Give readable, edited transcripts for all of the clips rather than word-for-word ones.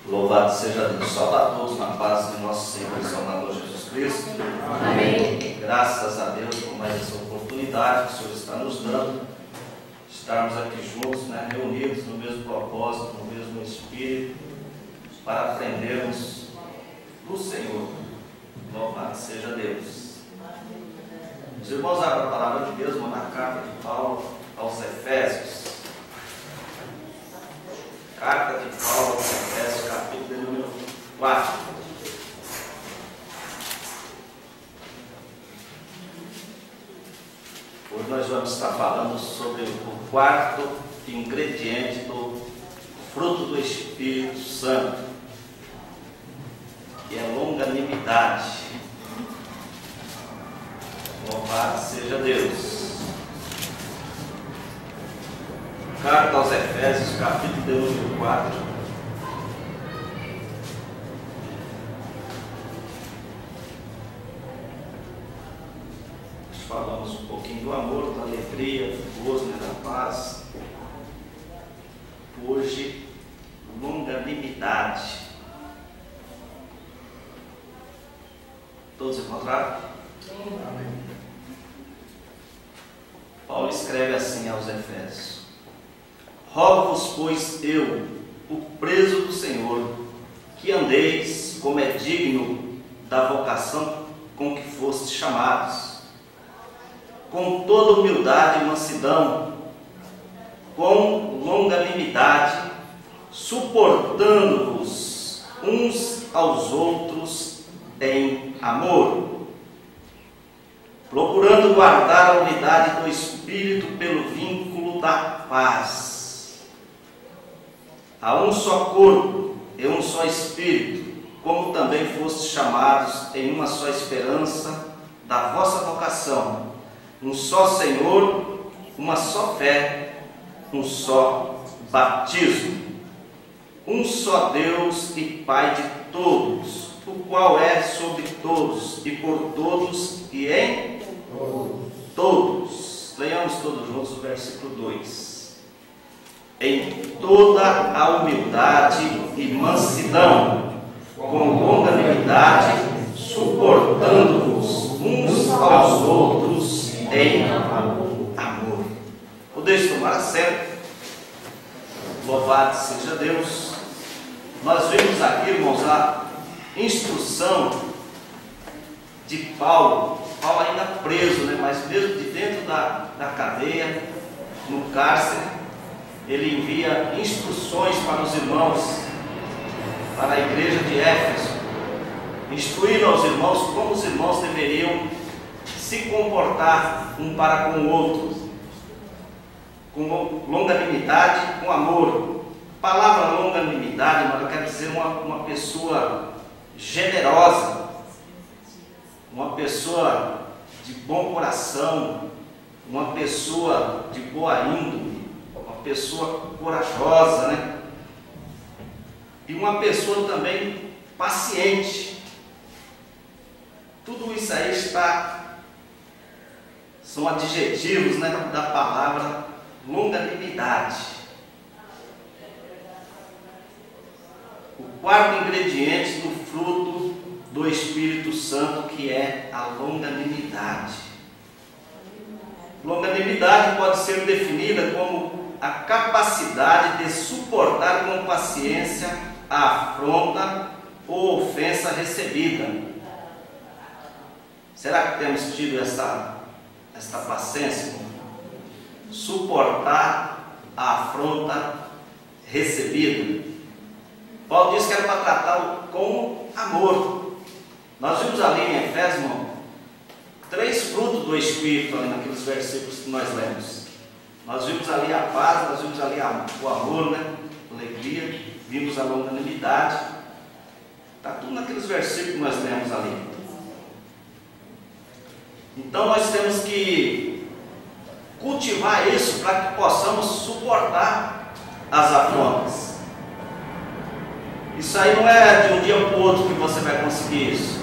Louvado seja Deus. Saúde a todos na paz de nosso Senhor e Salvador Jesus Cristo. Amém. Graças a Deus por mais essa oportunidade que o Senhor está nos dando, estarmos aqui juntos, reunidos no mesmo propósito, no mesmo Espírito, para aprendermos do Senhor. Louvado seja Deus. Os irmãos abrem a palavra de Deus, na carta de Paulo aos Efésios. Carta de Paulo aos Efésios, capítulo número 4. Hoje nós vamos estar falando sobre o quarto ingrediente do fruto do Espírito Santo, que é longanimidade. Louvado seja Deus. Carta aos Efésios, capítulo número 4. Nós falamos um pouquinho do amor, da alegria, do gozo, da paz. Hoje, longanimidade. Todos encontraram? Amém. Paulo escreve assim aos Efésios: rogo-vos, pois eu, o preso do Senhor, que andeis como é digno da vocação com que fostes chamados, com toda humildade e mansidão, com longanimidade, suportando-vos uns aos outros em amor, procurando guardar a unidade do Espírito pelo vínculo da paz. Há um só corpo e um só Espírito, como também fostes chamados em uma só esperança da vossa vocação, um só Senhor, uma só fé, um só batismo, um só Deus e Pai de todos, o qual é sobre todos e por todos e em todos. Leiamos todos juntos o versículo 2. Em toda a humildade e mansidão, com longanimidade, suportando-vos uns aos outros em amor. Podeis tomar assento. Louvado seja Deus. Nós vimos aqui, irmãos, a instrução de Paulo. Paulo ainda preso, mas mesmo de dentro da cadeia, no cárcere, ele envia instruções para os irmãos, para a igreja de Éfeso, instruindo aos irmãos como os irmãos deveriam se comportar um para com o outro, com longanimidade, com amor. A palavra longanimidade, ela quer dizer uma pessoa generosa, uma pessoa de bom coração, uma pessoa de boa índole, uma pessoa corajosa, e uma pessoa também paciente. Tudo isso aí são adjetivos, da palavra longanimidade. O quarto ingrediente do fruto do Espírito Santo, que é a longanimidade. Longanimidade pode ser definida como a capacidade de suportar com paciência a afronta ou ofensa recebida. Será que temos tido esta paciência? Suportar a afronta recebida. Paulo diz que era para tratar com amor. Nós vimos ali em Efésios, irmão, 3 frutos do Espírito, ali naqueles versículos que nós lemos. Nós vimos ali a paz, nós vimos ali o amor, a alegria, vimos a longanimidade. Está tudo naqueles versículos que nós lemos ali. Então nós temos que cultivar isso para que possamos suportar as afrontas. Isso aí não é de um dia para o outro que você vai conseguir isso.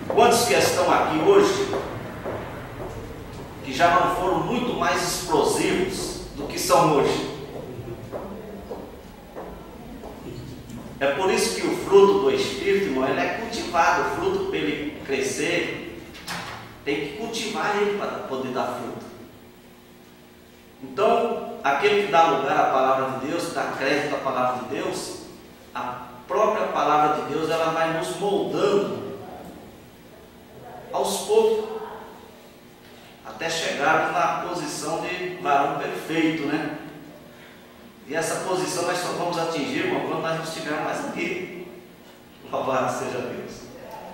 Quantos que estão aqui hoje que já não foram muito mais explosivos do que são hoje? É por isso que o fruto do Espírito, irmão, ele é cultivado. O fruto, para ele crescer, tem que cultivar ele para poder dar fruto. Então, aquele que dá lugar à palavra de Deus, que dá crédito à palavra de Deus, a própria palavra de Deus, ela vai nos moldando aos poucos, até chegarmos na posição de varão perfeito, né? E essa posição nós só vamos atingir, irmão, quando nós não estivermos mais aqui. Louvado seja Deus.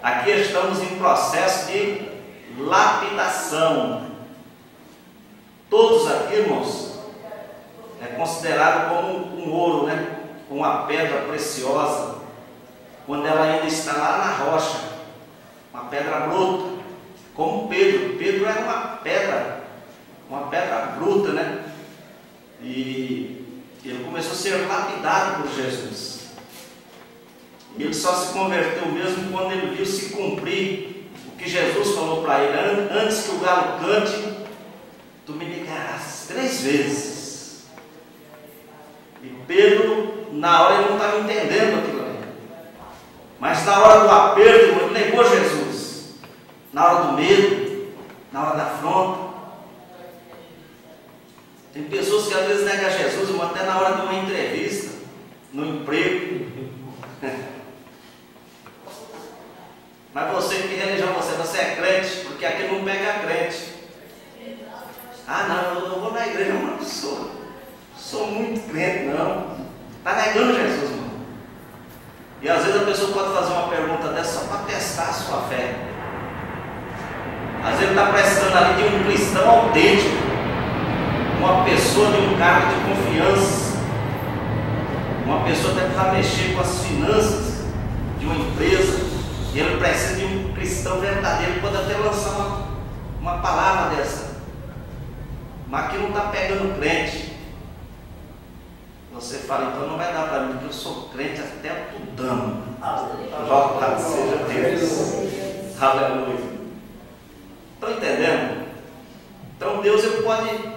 Aqui estamos em processo de lapidação. Todos aqui, irmãos, é considerado como um ouro, né? Uma pedra preciosa, quando ela ainda está lá na rocha, uma pedra bruta, como Pedro. Pedro era uma pedra bruta, né? E ele começou a ser lapidado por Jesus. E ele só se converteu mesmo quando ele viu se cumprir o que Jesus falou para ele: antes que o galo cante, tu me negarás 3 vezes. E Pedro, na hora, ele não estava entendendo aquilo ali. Mas na hora do aperto, ele negou Jesus. Na hora do medo, na hora da afronta. Tem pessoas que às vezes negam Jesus, irmão, até na hora de uma entrevista, no emprego. Mas você, que religião você é crente? Porque aqui não pega crente. Ah, não, eu vou na igreja, mas não sou muito crente, não. Está negando Jesus, irmão. E às vezes a pessoa pode fazer uma pergunta dessa só para testar a sua fé. Às vezes está precisando ali de um cristão autêntico, uma pessoa de um cargo de confiança, uma pessoa que vai mexer com as finanças de uma empresa, e ele precisa de um cristão verdadeiro, pode até lançar uma palavra dessa. Mas aqui não está pegando crente. Você fala, então não vai dar para mim, porque eu sou crente até o tudão. Louvado seja Deus. Aleluia. Estão entendendo? Então Deus, ele pode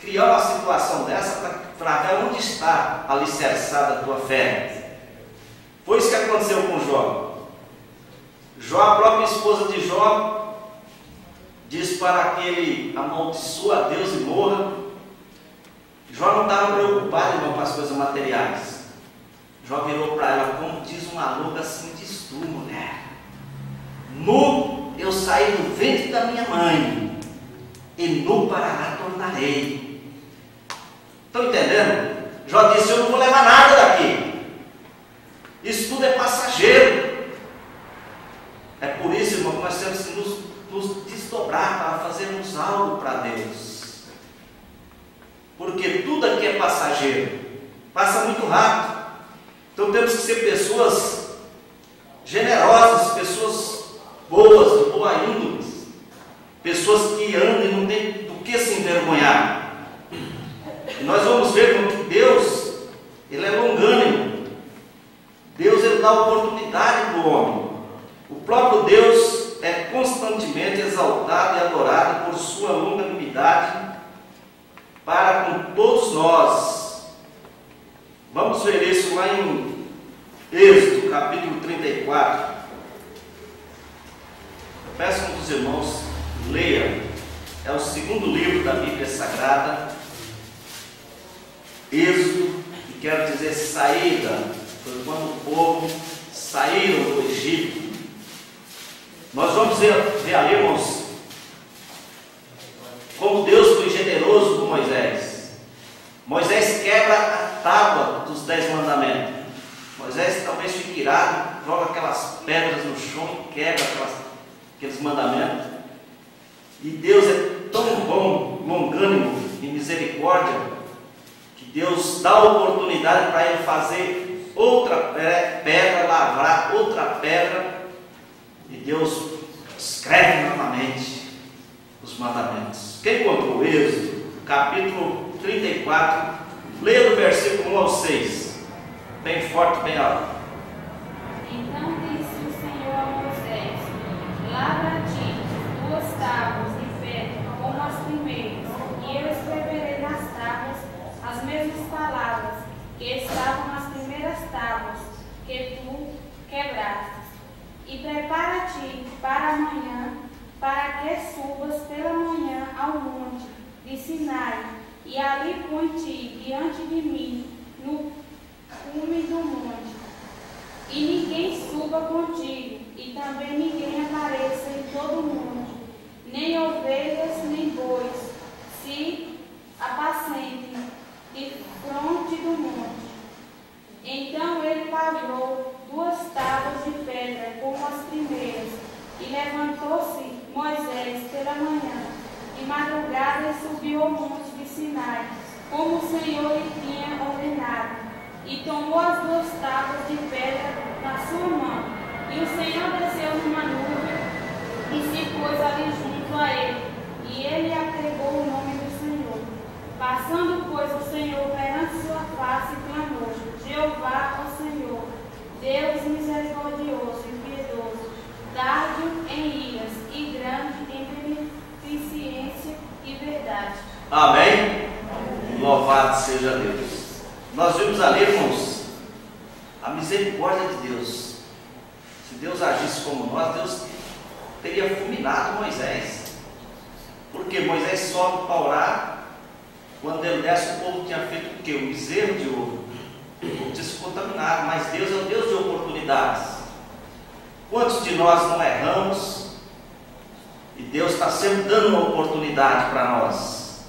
criar uma situação dessa para ver onde está alicerçada a tua fé. Foi isso que aconteceu com Jó. Jó, a própria esposa de Jó, diz para que ele amaldiçoe a Deus e morra. Jó não estava preocupado, irmão, com as coisas materiais. Jó virou para ela, como diz uma louca assim: diz tu, mulher, nu eu saí do ventre da minha mãe, e nu para lá tornarei. Estão entendendo? Jó disse: eu não vou levar nada daqui, isso tudo é passageiro. É por isso, irmão, que nós temos que nos desdobrar para fazermos algo para Deus. Porque tudo aqui é passageiro, passa muito rápido. Então temos que ser pessoas generosas, pessoas boas, de boa índole, pessoas que andam e não tem do que se envergonhar. E nós vamos ver como que Deus, ele é longânimo. Deus, ele dá oportunidade para o homem. O próprio Deus é constantemente exaltado e adorado por sua longanimidade para com todos nós. Vamos ver isso lá em Êxodo, capítulo 34. Peço que os irmãos leiam. É o segundo livro da Bíblia Sagrada. Êxodo, que quer dizer saída. Foi quando o povo saíram do Egito. Nós vamos ver ali, irmãos, como Deus foi generoso com Moisés. Moisés quebra a tábua dos 10 mandamentos. Moisés talvez fique irado, joga aquelas pedras no chão e quebra aqueles mandamentos. E Deus é tão bom, longânimo e misericórdia, que Deus dá a oportunidade para ele fazer outra pedra, lavrar outra pedra, e Deus escreve novamente os mandamentos. Quem contou o Êxodo, capítulo 34, leia do versículo 1 ao 6, bem forte, bem alto. Então disse o Senhor a Moisés: lavra a ti 2 tábuas de pedra como as primeiras, e eu escreverei nas tábuas as mesmas palavras que estavam nas primeiras tábuas, quebrastes. E prepara-te para amanhã, para que subas pela manhã ao monte de Sinai, e ali põe-te diante de mim, no cume do monte. E ninguém suba contigo, e também ninguém apareça em todo o monte, nem ovelhas, nem bois, se apacentem de fronte do monte. Então ele lavrou 2 tábuas de pedra, como as primeiras, e levantou-se Moisés pela manhã, de madrugada, e subiu ao monte de Sinai, como o Senhor lhe tinha ordenado, e tomou as 2 tábuas de pedra na sua mão. E o Senhor desceu numa nuvem e se pôs ali junto a ele, e ele agregou o nome do Senhor. Passando, pois, o Senhor perante sua face, clamou: Jeová, ó Senhor, Deus misericordioso e piedoso, tardio em iras e grande em beneficência e verdade. Amém? Louvado seja Deus. Nós vimos ali, irmãos, a misericórdia de Deus. Se Deus agisse como nós, Deus teria fulminado Moisés. Porque Moisés sobe para orar. Quando ele desce, o povo tinha feito o quê? Um bezerro de ouro. Tinha se contaminado. Mas Deus é o Deus de oportunidades. Quantos de nós não erramos? E Deus está sempre dando uma oportunidade para nós.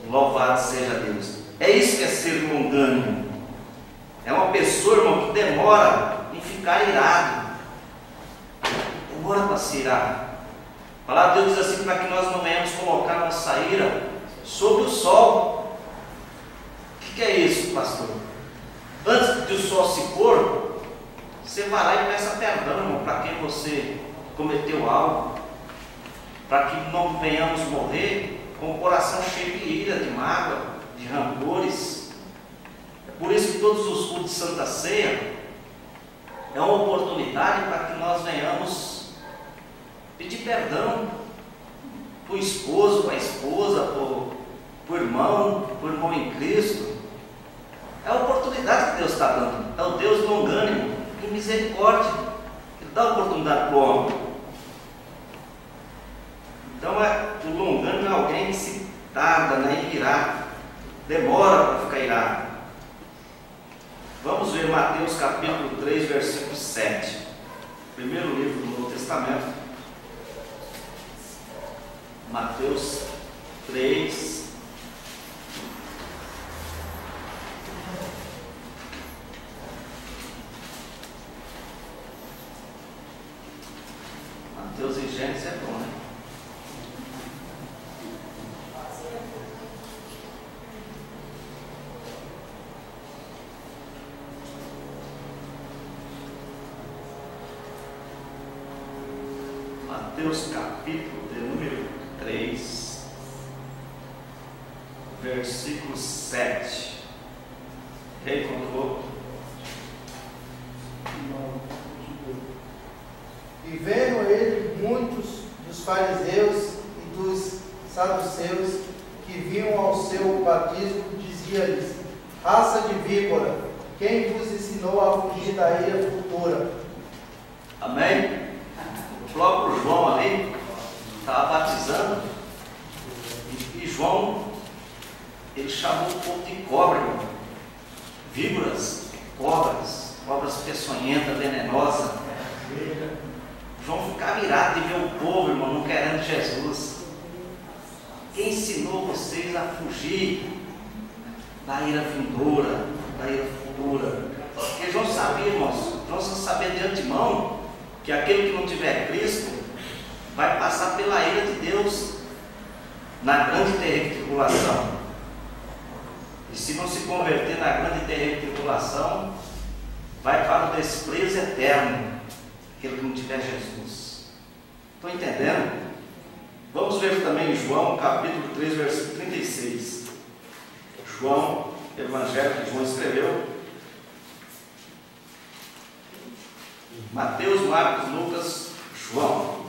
Louvado seja Deus. É isso que é ser longânimo. É uma pessoa, irmão, que demora em ficar irado. Demora para se irar. A palavra de Deus diz assim, para que nós não venhamos colocar nossa ira sobre o sol. O que é isso, pastor? Antes de o sol se pôr, você vai lá e peça perdão, irmão, para quem você cometeu algo, para que não venhamos morrer com o coração cheio de ira, de mágoa, de rancores. Por isso que todos os cultos de Santa Ceia é uma oportunidade para que nós venhamos pedir perdão para o esposo, para a esposa, para o irmão em Cristo. É a oportunidade que Deus está dando. É o Deus longânimo e misericórdia. Ele dá oportunidade para o homem. Então, o longânimo é alguém que se tarda, né, em irar, demora para ficar irado. Vamos ver Mateus capítulo 3, versículo 7. Primeiro livro do Novo Testamento. Mateus 3. Mateus e Gênesis é bom, né? Mateus capítulo de número 3, versículo 7. Quem encontrou? E vendo ele muitos dos fariseus e dos saduceus que vinham ao seu batismo, dizia-lhes: raça de víbora, quem vos ensinou a fugir da ira futura? Amém? O próprio João ali estava batizando e João, ele chamou o povo de cobra, irmão. Víboras, cobras peçonhentas, venenosas. João ficava irado de ver o povo, irmão, não querendo Jesus. Quem ensinou vocês a fugir da ira vindoura, da ira futura? Porque João sabia, irmãos, João sabia de antemão que aquele que não tiver Cristo vai passar pela ira de Deus na grande e terrível tribulação. E se não se converter na grande e terrível tribulação, vai para o desprezo eterno, aquele que não tiver Jesus. Estão entendendo? Vamos ver também João capítulo 3, versículo 36. João, evangelho que João escreveu. Mateus, Marcos, Lucas, João,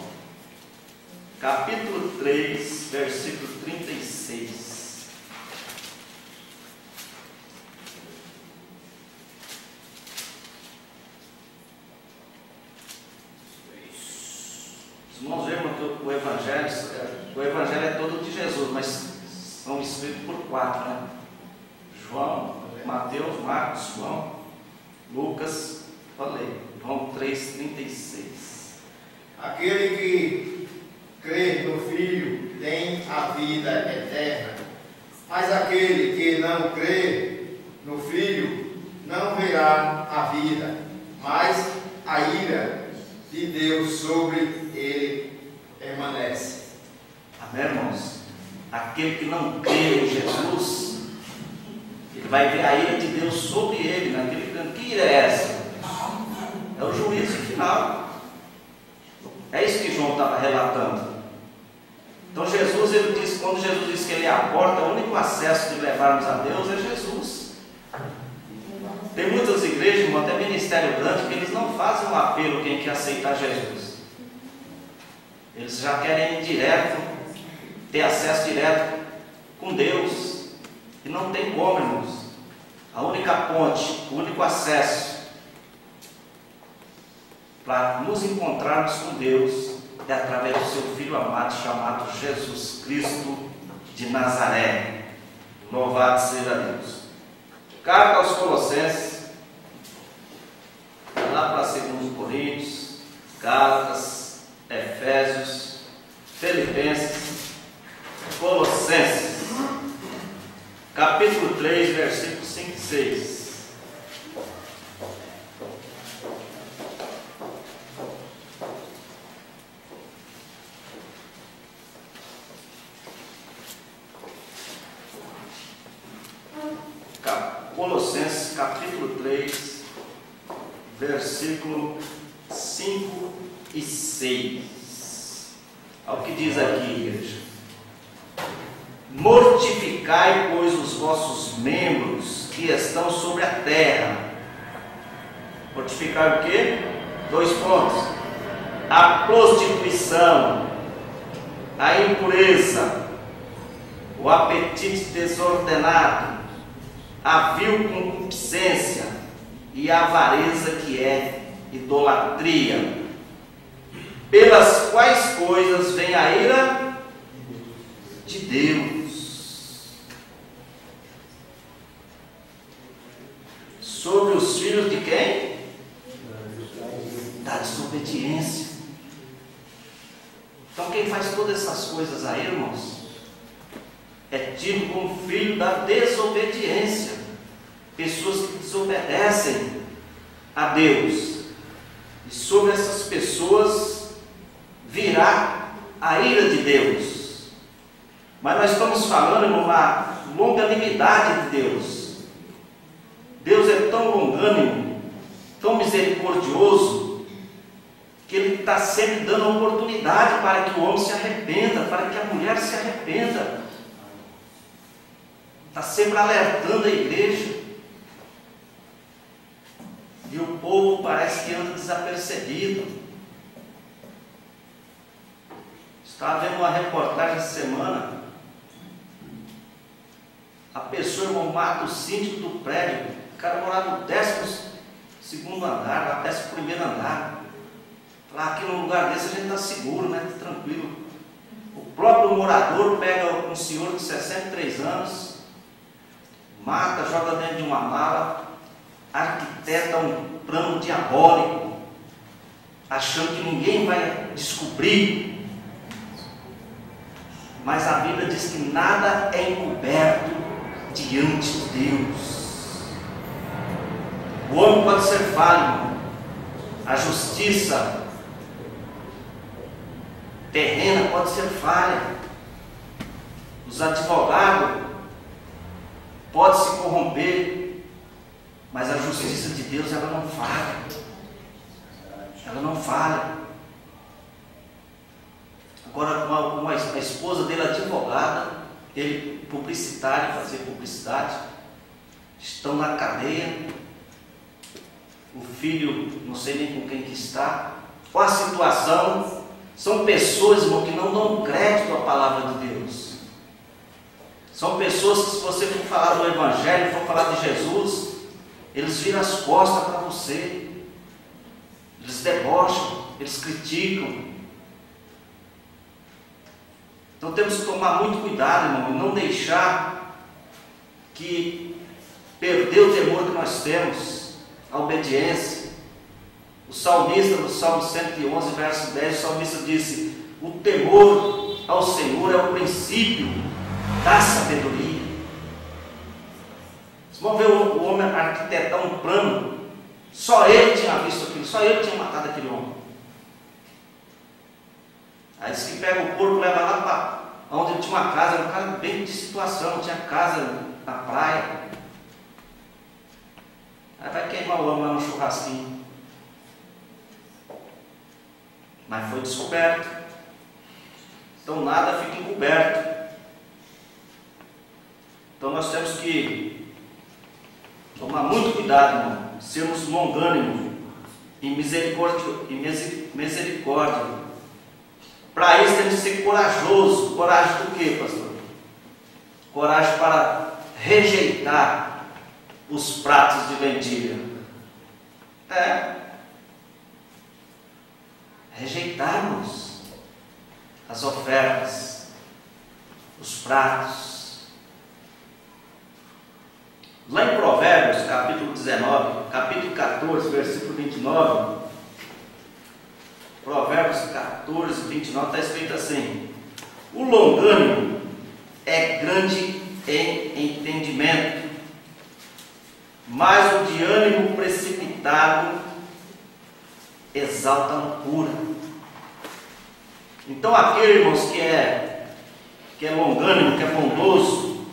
capítulo 3, versículo 36. o Evangelho é todo de Jesus, mas são escritos por 4, né? João, Mateus, Marcos, João, Lucas, falei, João 3,36. Aquele que crê no Filho tem a vida eterna, mas aquele que não crê no Filho não verá a vida, mas a ira de Deus sobre ele permanece. Amém, irmãos? Aquele que não crê em Jesus, ele vai ver a ira de Deus sobre ele, naquele que ira é essa? É o juízo final. É isso que João estava relatando. Então Jesus, ele disse, quando Jesus disse que ele é a porta, o único acesso de levarmos a Deus é Jesus. Tem muitas igrejas, irmão, até ministério grande, que eles não fazem um apelo quem quer aceitar Jesus. Eles já querem ir direto, ter acesso direto com Deus. E não tem como, irmãos. A única ponte, o único acesso para nos encontrarmos com Deus é através do seu Filho amado, chamado Jesus Cristo de Nazaré. Louvado seja Deus. Carta aos Colossenses, lá para 2 Coríntios, Gálatas, Efésios, Filipenses, Colossenses, capítulo 3, versículos 5 e 6. Colossenses capítulo 3, versículo 5 e 6. Olha o que diz aqui, igreja. Mortificai, pois, os vossos membros que estão sobre a terra. Mortificar o quê? 2 pontos. A prostituição, a impureza, o apetite desordenado, a vil concupiscência e a avareza, que é idolatria, pelas quais coisas vem a ira de Deus sobre os filhos de quem? Da desobediência. Então quem faz todas essas coisas aí, irmãos, é tido como filho da desobediência. Pessoas que desobedecem a Deus. E sobre essas pessoas virá a ira de Deus. Mas nós estamos falando de uma longanimidade de Deus. Deus é tão longânimo, tão misericordioso, que Ele está sempre dando oportunidade para que o homem se arrependa, para que a mulher se arrependa. Está sempre alertando a igreja. E o povo parece que anda desapercebido. Estava vendo uma reportagem essa semana. A pessoa, irmão, mata o síndico do prédio. O cara morava no 12º andar, lá 11º andar. Lá aqui num lugar desse a gente está seguro, né? Tranquilo. O próprio morador pega um senhor de 63 anos, mata, joga dentro de uma mala, arquiteta um plano diabólico, achando que ninguém vai descobrir. Mas a Bíblia diz que nada é encoberto diante de Deus. O homem pode ser falho, a justiça terrena pode ser falha, os advogados podem se corromper, mas a justiça de Deus, ela não falha. Ela não falha. Agora, a esposa dele, advogada, ele publicitário, fazer publicidade, estão na cadeia. O filho, não sei nem com quem que está. Qual a situação? São pessoas, irmão, que não dão crédito à palavra de Deus. São pessoas que, se você for falar do Evangelho, for falar de Jesus, eles viram as costas para você. Eles debocham, eles criticam. Então temos que tomar muito cuidado, irmão, e não deixar que perder o temor que nós temos, a obediência. O salmista, no Salmo 111, verso 10, o salmista disse: o temor ao Senhor é o princípio da sabedoria. Vocês vão ver o homem arquitetar um plano, só ele tinha visto aquilo, só ele tinha matado aquele homem. Aí diz que pega o corpo, leva lá para onde ele tinha uma casa, era um cara bem de situação, tinha casa na praia. Aí vai queimar o homem lá no churrasquinho. Mas foi descoberto. Então nada fica encoberto. Então nós temos que tomar muito cuidado, irmão, sermos longânimos e misericórdia. Para isso temos que ser corajoso. Coragem do quê, pastor? Coragem para rejeitar os pratos de lentilha. Rejeitarmos as ofertas, os pratos. Lá em Provérbios, capítulo 19, capítulo 14, versículo 29, Provérbios 14, 29, está escrito assim: o longânimo é grande em entendimento, mas o de ânimo precipitado exalta a loucura. Então aquele, irmãos, que é longânimo, que é bondoso,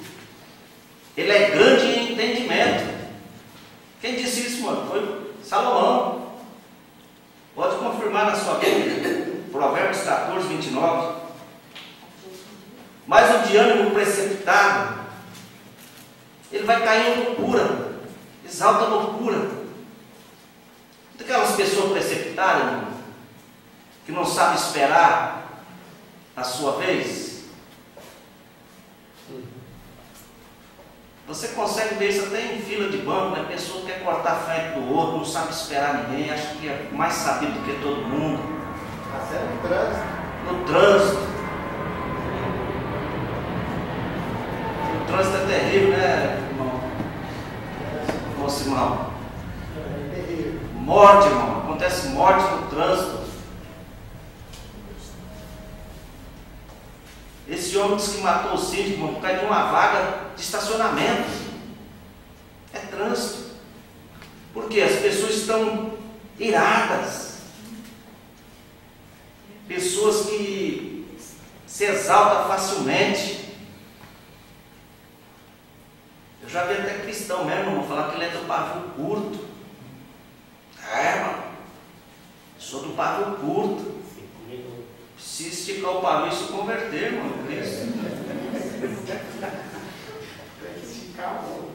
ele é grande em entendimento. Quem disse isso, mano? Foi Salomão. Pode confirmar na sua Bíblia, Provérbios 14, 29. Mas o de ânimo precipitado, ele vai cair em loucura, exalta a loucura. Aquelas pessoas precipitadas, irmão, que não sabem esperar a sua vez. Você consegue ver isso até em fila de banco, né? A pessoa quer cortar a frente do outro, não sabe esperar ninguém, acha que é mais sabido do que todo mundo. Até no trânsito. No trânsito. O trânsito é terrível, né, irmão? Irmão Simão. É terrível. Morte, irmão. Acontece morte no trânsito. Esse homem disse que matou o síndico, irmão, por causa de uma vaga de estacionamento. É trânsito. Porque as pessoas estão iradas. Pessoas que se exaltam facilmente. Eu já vi até cristão mesmo, irmão, falar que ele é do pavio curto. Mano, sou do pavio curto. Se esticar o pavio e se converter, irmão, Cristo. Tem que esticar o.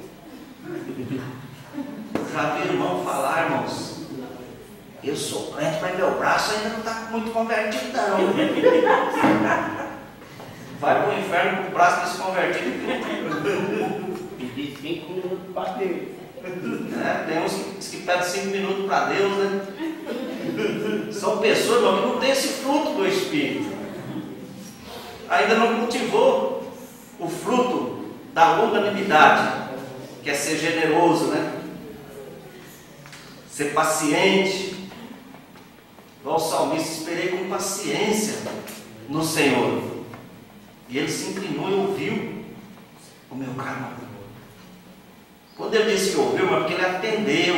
Eu já vi irmão falar, irmãos, eu sou crente, mas meu braço ainda não está muito convertido, não. Vai para o inferno com o braço desconvertido. Pedir 5 minutos para Deus. Tem uns que pedem 5 minutos para Deus, né? São pessoas, irmão, que não têm esse fruto do Espírito. Ainda não cultivou o fruto da longanimidade, que é ser generoso, né? Ser paciente. Igual o salmista, esperei com paciência no Senhor. E ele se inclinou e ouviu o meu clamor. Quando ele disse que ouviu, mas porque ele atendeu.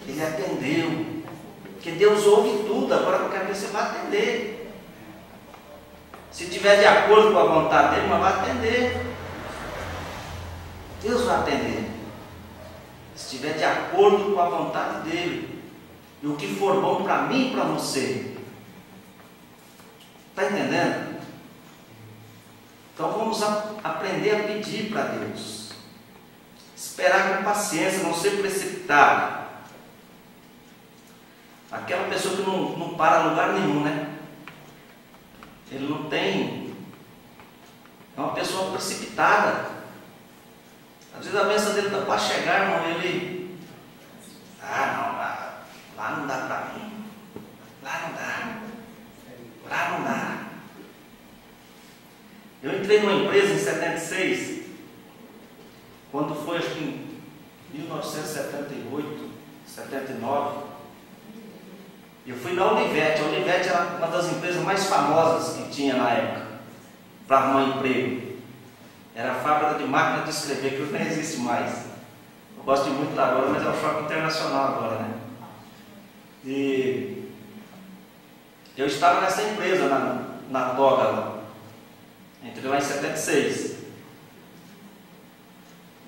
Ele atendeu. Porque Deus ouve tudo, agora eu quero ver se vai atender. Se estiver de acordo com a vontade dele, mas vai atender. Deus vai atender. Se estiver de acordo com a vontade dele. E o que for bom para mim e para você. Está entendendo? Então vamos aprender a pedir para Deus. Esperar com paciência, não ser precipitado. Aquela pessoa que não para em lugar nenhum, né? Ele não tem. É uma pessoa precipitada. Às vezes a bênção dele está para chegar, irmão, ele. Lá não dá para mim. Lá não dá. Lá não dá. Eu entrei numa empresa em 76, quando foi, acho que em 1978, 79, eu fui na Olivetti. A Olivetti era uma das empresas mais famosas que tinha na época, para arrumar emprego. Era a fábrica de máquina de escrever, que hoje nem existe mais. Eu gosto de muito lá agora, mas é o Shopping Internacional agora, né? E eu estava nessa empresa, na Toga lá. Entrei lá em 76.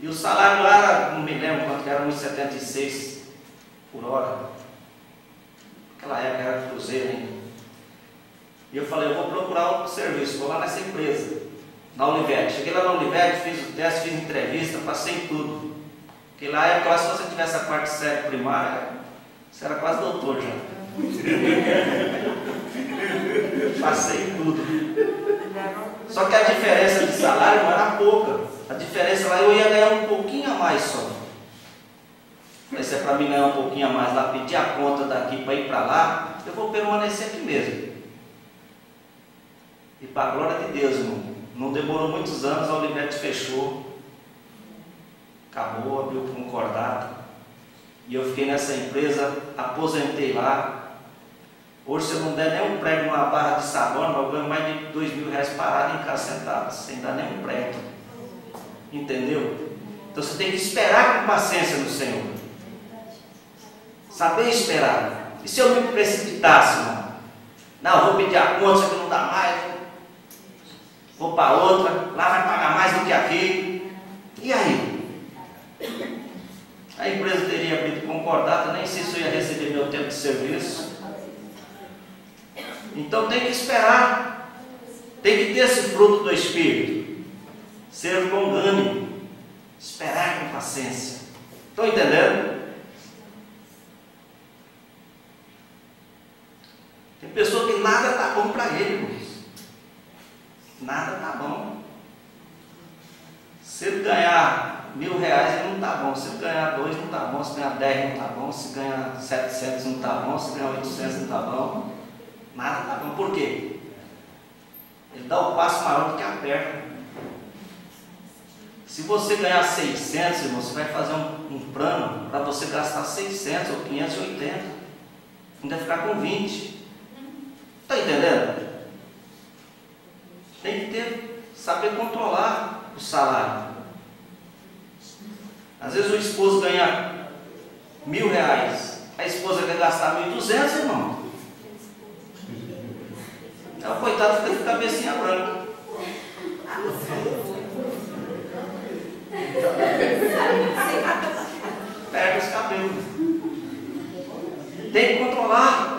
E o salário lá era, não me lembro quanto que era, uns 76 por hora. Naquela época era cruzeiro ainda. E eu falei, eu vou procurar outro serviço, vou lá nessa empresa, na Olivetti. Cheguei lá na Olivetti, fiz o teste, fiz entrevista, passei em tudo. Porque lá é quase, se você tivesse a quarta série primária, você era quase doutor já. Passei em tudo. Só que a diferença de salário não era pouca. A diferença lá eu ia ganhar um pouquinho a mais só. Falei, se é para mim ganhar um pouquinho a mais lá, pedir a conta daqui para ir para lá, eu vou permanecer aqui mesmo. E para a glória de Deus, irmão, não demorou muitos anos, a Olivetti fechou. Acabou, abriu o concordado. E eu fiquei nessa empresa, aposentei lá. Hoje, se eu não der nem um prego numa barra de sabão, eu ganho mais de R$2.000 parado em casa sentado, sem dar nem um prego. Entendeu? Então você tem que esperar com paciência no Senhor. Saber esperar. E se eu me precipitasse, irmão? Não, eu vou pedir a conta, isso aqui não dá mais. Vou para outra, lá vai pagar mais do que aqui. E aí? A empresa teria abrido concordata, nem sei se eu ia receber meu tempo de serviço. Então tem que esperar. Tem que ter esse fruto do Espírito. Ser longânimo. Esperar com paciência. Estão entendendo? Tem pessoa que nada está bom para ele, irmãos. Nada está bom. Se ele ganhar R$1.000, ele não está bom. Se ele ganhar 2, não está bom. Se ganhar 10, não está bom. Se ganhar 700, não está bom. Se ganhar 800, não está bom. Nada está bom. Por quê? Ele dá o passo maior do que a perna. Se você ganhar 600, irmão, você vai fazer um plano para você gastar 600 ou 580. Ainda ficar com 20. Está entendendo? Tem que saber controlar o salário. Às vezes o esposo ganha R$1.000, a esposa quer gastar 1.200, irmão. O coitado fica de cabecinha branca. Perde os cabelos. Tem que controlar.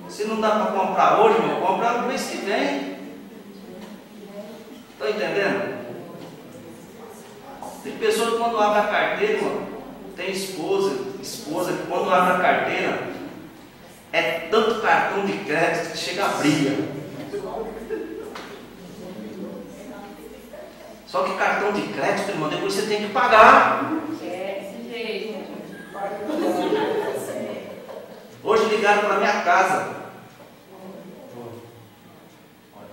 Se não dá para comprar hoje, meu, compra no mês que vem. Estão entendendo? Tem pessoas que quando abre a carteira, irmão, tem esposa que quando abre a carteira, é tanto cartão de crédito que chega a briga. Só que cartão de crédito, irmão, depois você tem que pagar. Hoje ligaram para minha casa.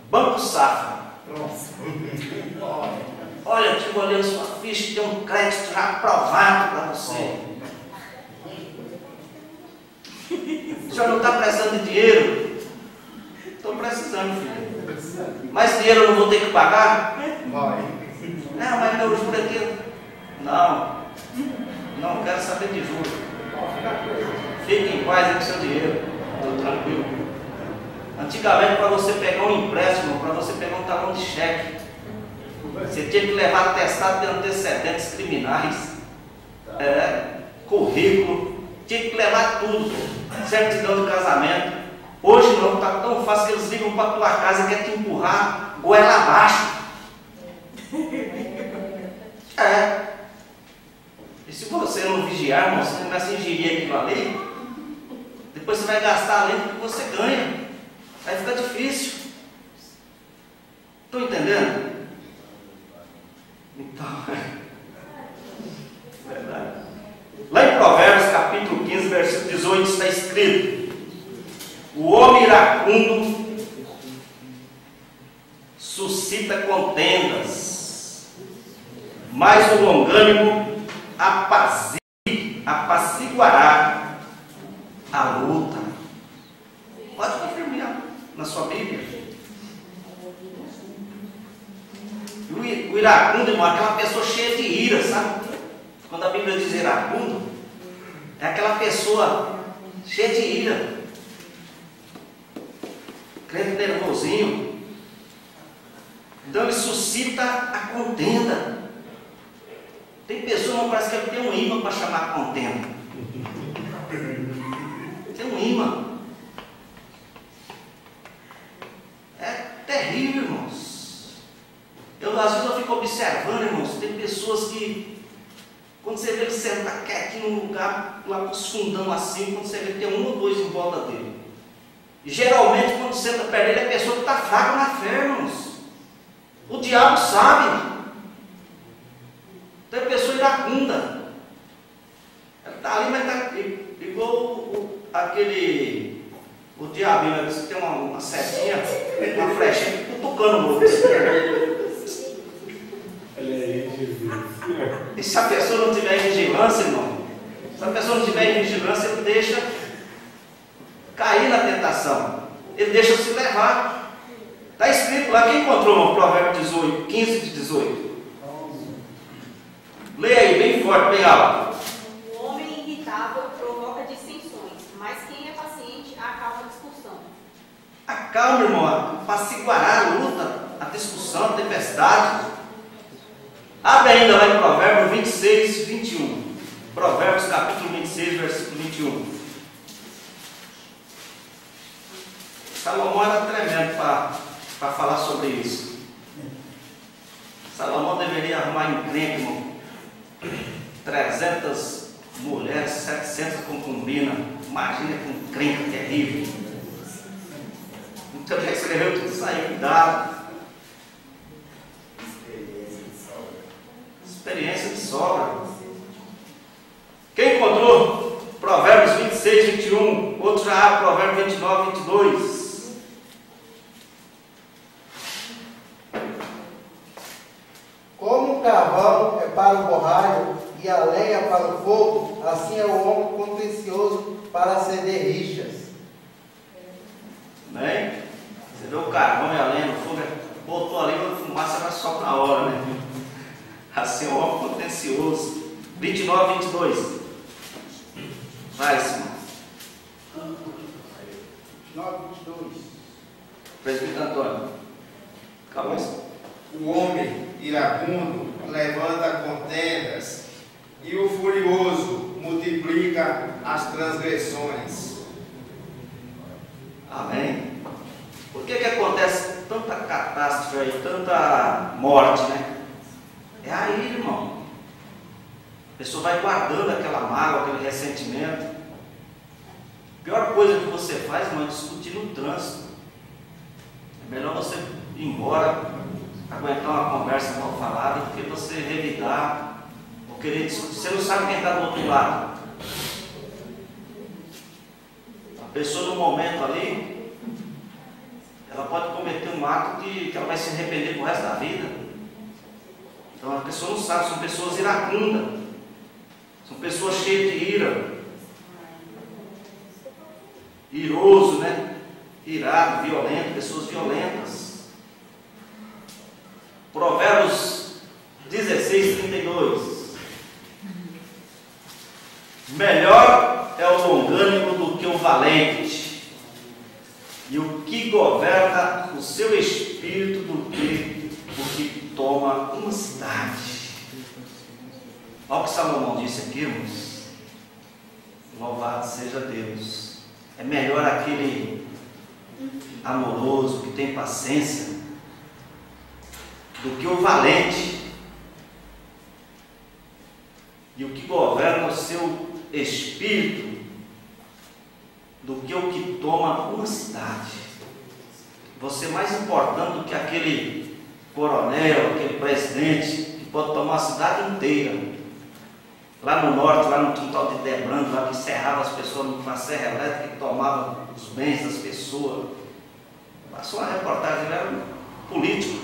Banco Safra. Olha, eu estive olhando sua ficha, tem um crédito já aprovado para você. O senhor não está precisando de dinheiro? Estou precisando, filho. Mas dinheiro eu não vou ter que pagar? Vai. Não, mas meu juro aqui. Não quero saber de juros. Fique em paz aí com seu dinheiro. Estou tranquilo. Antigamente, para você pegar um empréstimo, para você pegar um talão de cheque, você tinha que levar atestado de antecedentes criminais, currículo, tinha que levar tudo, certidão de casamento. Hoje não, está tão fácil que eles ligam para a tua casa e querem te empurrar goela abaixo. E se você não vigiar, irmão, você começa a ingerir aquilo ali, depois você vai gastar além do que você ganha. Vai ficar difícil. Estão entendendo? Então, é verdade. Lá em Provérbios, capítulo 15, versículo 18, está escrito: o homem iracundo suscita contendas, mas o longânimo apaciguará a luta. Pode confirmar na sua Bíblia. O iracundo, irmão, é aquela pessoa cheia de ira, sabe? Quando a Bíblia diz iracundo, é aquela pessoa cheia de ira, crente nervosinho. Então ele suscita a contenda. Tem pessoa, não parece que ele tem um imã para chamar a contenda. Tem um imã. É terrível, irmãos. Às vezes eu fico observando, irmãos, tem pessoas que, quando você vê ele sentar quietinho num lugar, lá com os fundão assim, quando você vê tem um ou dois em volta dele. E geralmente quando senta perto dele é a pessoa que está fraca na fé, irmãos. O diabo sabe. Tem pessoa iracunda. Ela está ali, mas está igual o diabinho, que tem uma setinha, uma flechinha, cutucando o outro. E se a pessoa não tiver em vigilância, irmão, se a pessoa não tiver em vigilância, ele deixa cair na tentação. Ele deixa se levar. Está escrito lá, quem encontrou no Provérbio 18, 15 de 18? Leia aí, bem forte, bem alto. O homem irritável provoca dissensões, mas quem é paciente acalma a discussão. Acalma, irmão, apaciguará a luta, a discussão, a tempestade. Abre ainda lá em Provérbios 26, 21. Provérbios capítulo 26, versículo 21. Salomão era tremendo para falar sobre isso. Salomão deveria arrumar encrenca, irmão. 300 mulheres, 700 concubinas. Imagina que encrenca terrível. Então ele já escreveu tudo isso aí, cuidado. Experiência de sobra. Quem encontrou Provérbios 26, 21? Outro já abre Provérbios 29, 22. Como o carvão é para o borralho e a lenha para o fogo, assim é o homem contencioso para acender rixas. Né? Você vê o carvão e a lenha no fogo, botou ali, a fumaça vai só na hora, né? Assim é o homem contencioso. 29, 22. Vai, Simão. 29, 22. Presbítero Antônio. Calma aí. O homem iracundo levanta contendas e o furioso multiplica as transgressões. Amém. Por que acontece tanta catástrofe aí, tanta morte, né? É aí, irmão. A pessoa vai guardando aquela mágoa, aquele ressentimento. A pior coisa que você faz, irmão, é discutir no trânsito. É melhor você ir embora, aguentar uma conversa mal falada, do que você revidar ou querer discutir. Você não sabe quem está do outro lado. A pessoa no momento ali, ela pode cometer um ato que ela vai se arrepender pro resto da vida. Então a pessoa não sabe, são pessoas iracundas, são pessoas cheias de ira, iroso, né? Irado, violento, pessoas violentas. Provérbios 16, 32. Melhor é o longânimo do que o valente, e o que governa o seu espírito do que o que toma uma cidade. Olha o que Salomão disse aqui, irmãos. Louvado seja Deus. É melhor aquele amoroso, que tem paciência, do que o valente, e o que governa o seu espírito, do que o que toma uma cidade. Você é mais importante do que aquele coronel, aquele presidente, que pode tomar a cidade inteira. Lá no norte, lá no quintal de Debrando, lá que encerrava as pessoas numa serra elétrica, que tomava os bens das pessoas. Passou uma reportagem, ele era um político.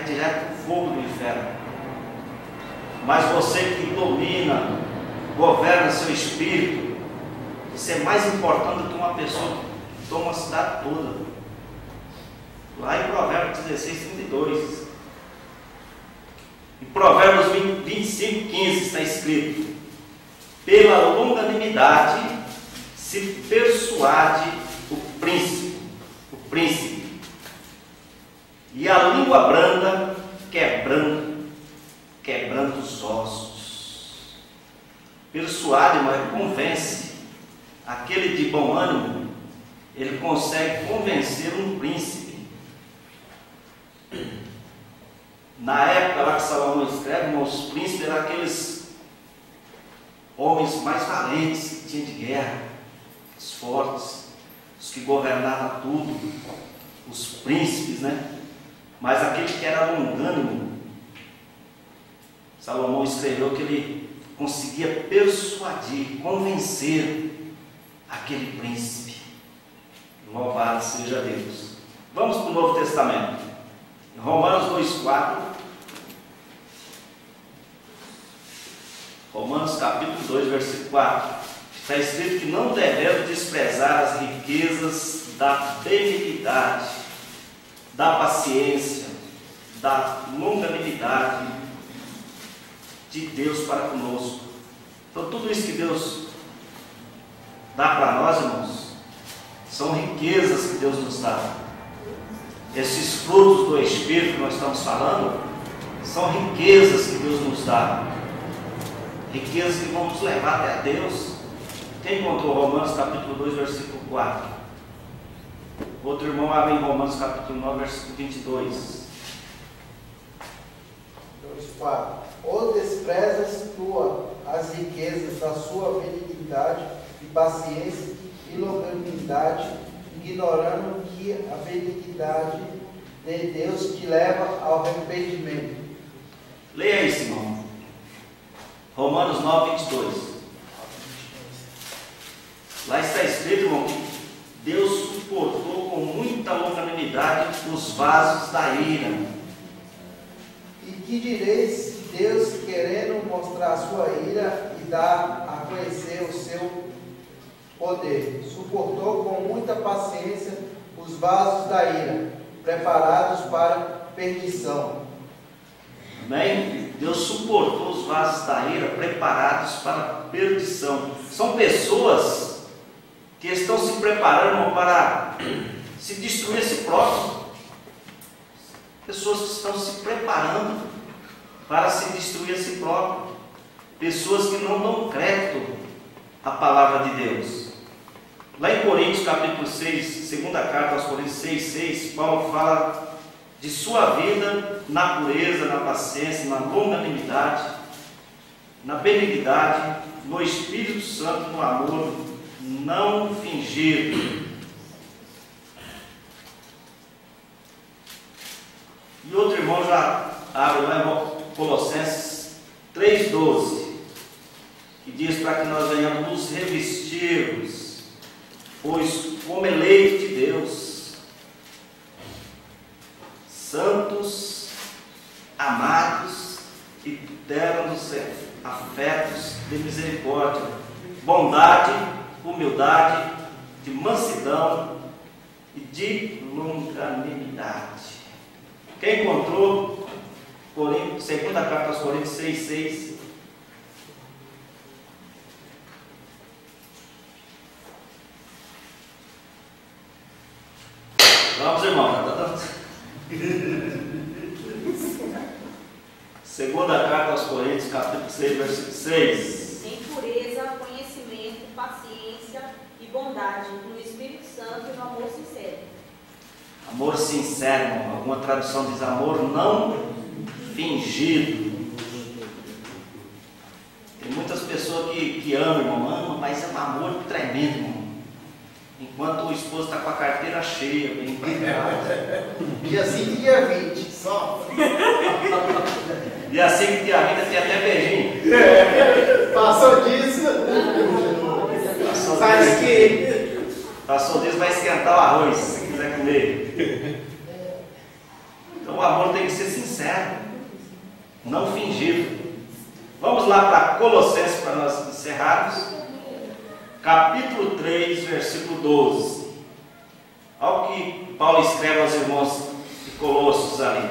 vai direto para o fogo do inferno. Mas você que domina, governa seu espírito, isso é mais importante do que uma pessoa que toma uma cidade toda. Lá em Provérbios 16:32. Em Provérbios 25:15 está escrito: pela longanimidade se persuade o príncipe, e a língua branda quebrando os ossos. Persuade, mas convence. Aquele de bom ânimo, ele consegue convencer um príncipe. Na época lá que Salomão escreve, os príncipes eram aqueles homens mais valentes que tinham de guerra, os fortes, os que governavam tudo, os príncipes, né? Mas aquele que era longânimo, Salomão escreveu que ele conseguia persuadir, convencer aquele príncipe. Louvado seja Deus. Vamos para o Novo Testamento. Em Romanos 2:4. Romanos capítulo 2, versículo 4. Está escrito que não devemos desprezar as riquezas da benignidade, da paciência, da longanimidade de Deus para conosco. Então tudo isso que Deus dá para nós, irmãos, são riquezas que Deus nos dá. Esses frutos do Espírito que nós estamos falando são riquezas que Deus nos dá, riquezas que vão nos levar até a Deus. Quem encontrou Romanos capítulo 2, versículo 4? Outro irmão abre em Romanos capítulo 9, versículo 22. 2:4. Ou desprezas tu as riquezas da sua benignidade e paciência e longanimidade, ignorando que a benignidade de Deus te leva ao arrependimento. Leia isso, irmão. Romanos 9, 22. Lá está escrito, irmão, que Deus suportou com muita longanimidade os vasos da ira. E que direis, Deus, querendo mostrar a sua ira e dar a conhecer o seu poder, suportou com muita paciência os vasos da ira, preparados para perdição. Amém? Deus suportou os vasos da ira, preparados para perdição. São pessoas que estão se preparando para se destruir a si próprios. Pessoas que estão se preparando para se destruir a si próprios. Pessoas que não dão crédito à palavra de Deus. Lá em Coríntios capítulo 6, segunda carta aos Coríntios 6:6, Paulo fala de sua vida na pureza, na paciência, na longanimidade, na benignidade, no Espírito Santo, no amor não fingido. E outro irmão já abre lá em Colossenses 3:12, que diz para que nós venhamos nos revestirmos, pois como eleitos de Deus, santos, amados e ternos afetos de misericórdia, bondade, humildade, de mansidão e de longanimidade. Quem encontrou segunda carta aos Coríntios 6:6? Vamos, irmão. Segunda carta aos Coríntios, capítulo 6, versículo 6. Em pureza, conhecimento, paciência e bondade, no Espírito Santo e no amor sincero. Amor sincero, irmão. Alguma tradução diz amor não fingido. Tem muitas pessoas que amam, mas é um amor tremendo, irmão. Enquanto o esposo está com a carteira cheia, bem empregado. Dia 5 e dia 20, só. Dia 5 e dia 20 tem até beijinho. Passou disso. Faz que. Passou disso, vai esquentar o arroz, se quiser comer. Então o amor tem que ser sincero. sincero, não fingido. Vamos lá para Colossenses, para nós encerrarmos. Capítulo 3, versículo 12. Olha o que Paulo escreve aos irmãos de Colossos ali.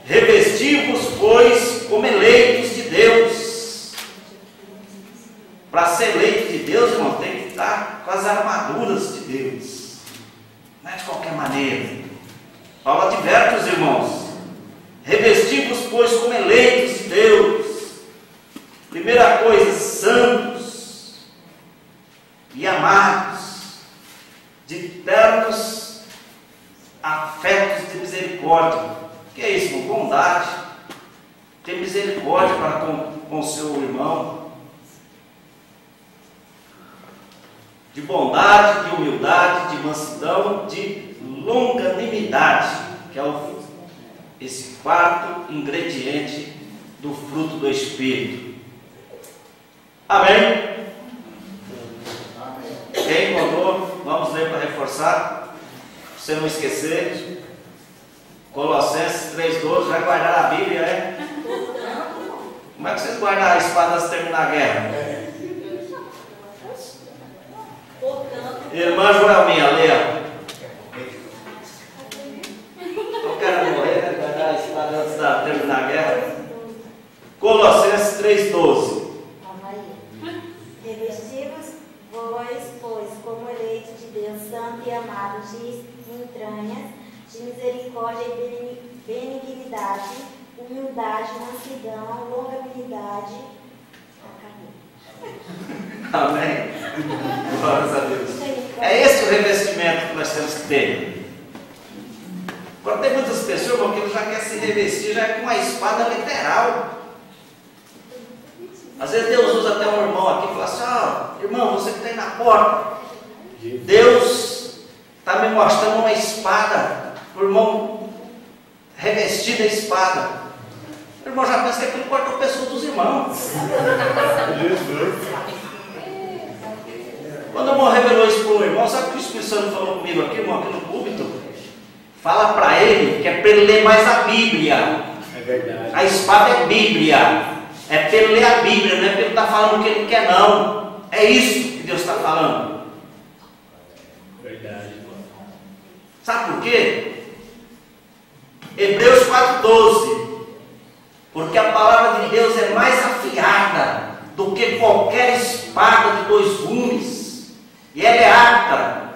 Revesti-vos, pois, como eleitos de Deus. Para ser eleito de Deus, irmão, tem que estar com as armaduras de Deus. Não é de qualquer maneira. Paulo adverte os irmãos. Revesti-vos, pois, como eleitos de Deus. Primeira coisa, santos e amados, de ternos afetos de misericórdia. O que é isso, irmão? Bondade. Ter misericórdia para com o seu irmão. De bondade, de humildade, de mansidão, de longanimidade, que é esse quarto ingrediente do fruto do Espírito. Amém? Quem encontrou? Vamos ler para reforçar, para você não esquecer. Colossenses 3,12. Vai guardar a Bíblia, é? Como é que vocês guardam a espada antes de terminar a guerra? Irmã Joelminha, leia. Eu quero morrer, né? Guardar a espada antes de terminar a guerra. Colossenses 3,12. Revesti-vos, vós, pois, como eleitos de Deus, santo e amado, de entranhas, de misericórdia e benignidade, humildade, mansidão, longanimidade. Amém? Glórias a Deus. É esse o revestimento que nós temos que ter. Agora tem muitas pessoas, irmão, que já quer se revestir já com a espada literal. Às vezes Deus usa até um irmão aqui e fala assim: ó, irmão, você que está aí na porta, Deus está me mostrando uma espada, o irmão revestido a espada. O irmão já pensa que aquilo corta o pescoço dos irmãos. Quando o irmão revelou isso para o irmão, sabe o que o Espírito Santo falou comigo aqui, irmão, aqui no púlpito? Fala para ele que é para ele ler mais a Bíblia. É verdade. A espada é Bíblia. É para ele ler a Bíblia, não é para ele estar falando o que ele quer, não. É isso que Deus está falando. Verdade. Sabe por quê? Hebreus 4,12. Porque a palavra de Deus é mais afiada do que qualquer espada de 2 gumes. E ela é apta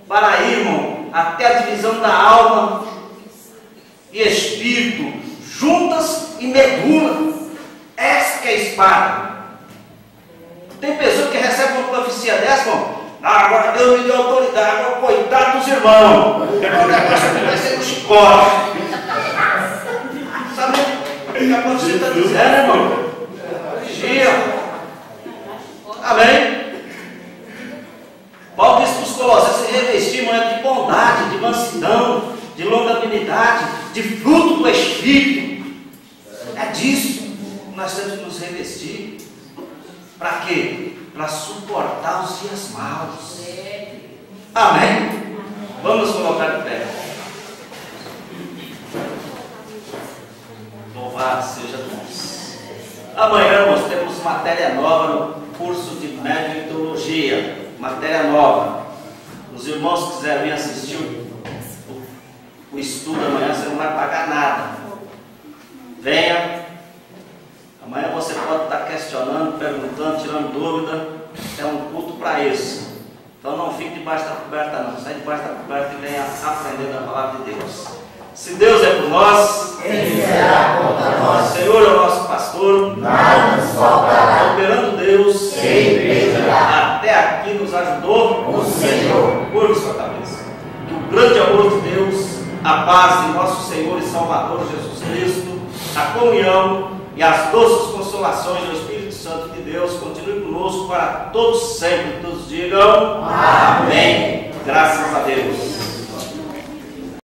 para ir, irmão, até a divisão da alma e espírito, juntas e medula. Essa que é a espada. Tem pessoa que recebe uma profecia dessa, irmão. Agora Deus me deu autoridade, agora coitado dos irmãos. O negócio aqui vai ser no chicote. Sabe o que a profecia está dizendo, irmão? Vigia. Amém? Paulo diz para os Colossenses se revestir, irmão, de bondade, de mansidão, de longanimidade, de fruto do Espírito. É disso que nós temos que nos revestir. Para quê? Para suportar os dias maus. Amém? Vamos nos colocar de pé. Louvado seja Deus. Amanhã nós temos matéria nova no curso de médio e teologia. Matéria nova. Os irmãos que quiserem vir assistir o estudo amanhã, você não vai pagar nada. Venha. Amanhã você pode estar questionando, perguntando, tirando dúvida. É um culto para isso. Então não fique debaixo da coberta, não. Sai debaixo da coberta e venha aprender da palavra de Deus. Se Deus é por nós, quem será contra nós? O Senhor é o nosso pastor. Nada nos faltará. Operando Deus, sempre será. Até aqui nos ajudou O Senhor. Curve sua cabeça. Que o grande amor de Deus, a paz de nosso Senhor e Salvador Jesus Cristo, a comunhão e as doces consolações do Espírito Santo de Deus continue conosco para todos sempre. Todos digam amém. Graças a Deus.